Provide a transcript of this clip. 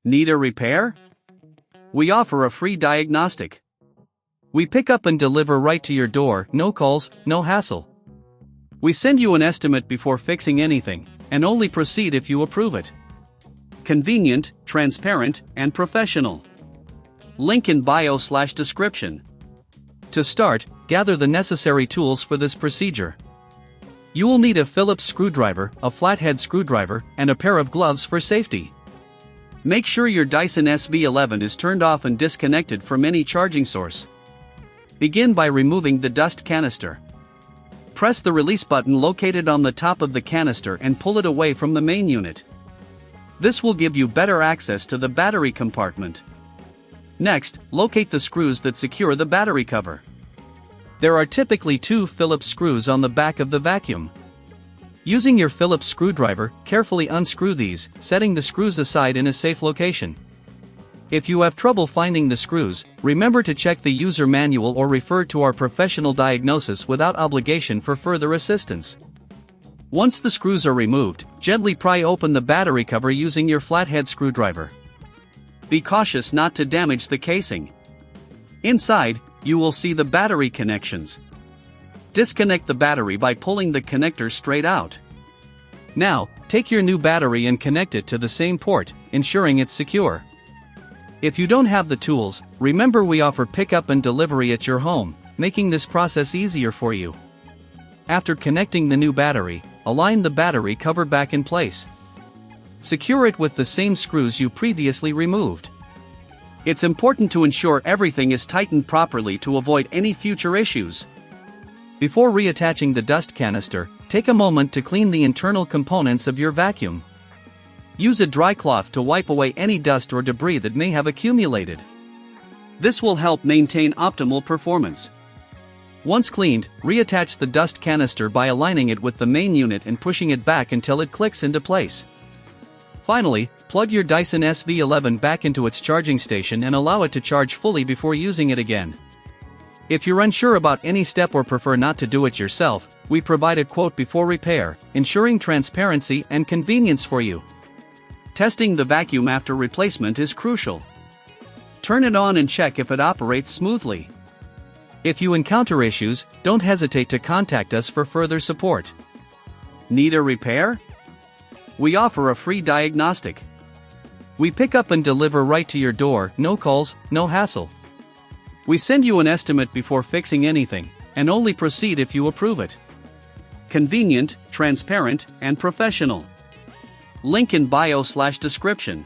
Need a repair? We offer a free diagnostic. We pick up and deliver right to your door, no calls, no hassle. We send you an estimate before fixing anything, and only proceed if you approve it. Convenient, transparent, and professional. Link in bio/description. To start, gather the necessary tools for this procedure. You will need a Phillips screwdriver, a flathead screwdriver, and a pair of gloves for safety. Make sure your Dyson SV11 is turned off and disconnected from any charging source. Begin by removing the dust canister. Press the release button located on the top of the canister and pull it away from the main unit. This will give you better access to the battery compartment. Next, locate the screws that secure the battery cover. There are typically 2 Phillips screws on the back of the vacuum. Using your Phillips screwdriver, carefully unscrew these, setting the screws aside in a safe location. If you have trouble finding the screws, remember to check the user manual or refer to our professional diagnosis without obligation for further assistance. Once the screws are removed, gently pry open the battery cover using your flathead screwdriver. Be cautious not to damage the casing. Inside, you will see the battery connections. Disconnect the battery by pulling the connector straight out. Now, take your new battery and connect it to the same port, ensuring it's secure. If you don't have the tools, remember we offer pickup and delivery at your home, making this process easier for you. After connecting the new battery, align the battery cover back in place. Secure it with the same screws you previously removed. It's important to ensure everything is tightened properly to avoid any future issues. Before reattaching the dust canister, take a moment to clean the internal components of your vacuum. Use a dry cloth to wipe away any dust or debris that may have accumulated. This will help maintain optimal performance. Once cleaned, reattach the dust canister by aligning it with the main unit and pushing it back until it clicks into place. Finally, plug your Dyson SV11 back into its charging station and allow it to charge fully before using it again. If you're unsure about any step or prefer not to do it yourself, we provide a quote before repair, ensuring transparency and convenience for you. Testing the vacuum after replacement is crucial. Turn it on and check if it operates smoothly. If you encounter issues, don't hesitate to contact us for further support. Need a repair? We offer a free diagnostic. We pick up and deliver right to your door, no calls, no hassle. We send you an estimate before fixing anything, and only proceed if you approve it. Convenient, transparent, and professional. Link in bio/description.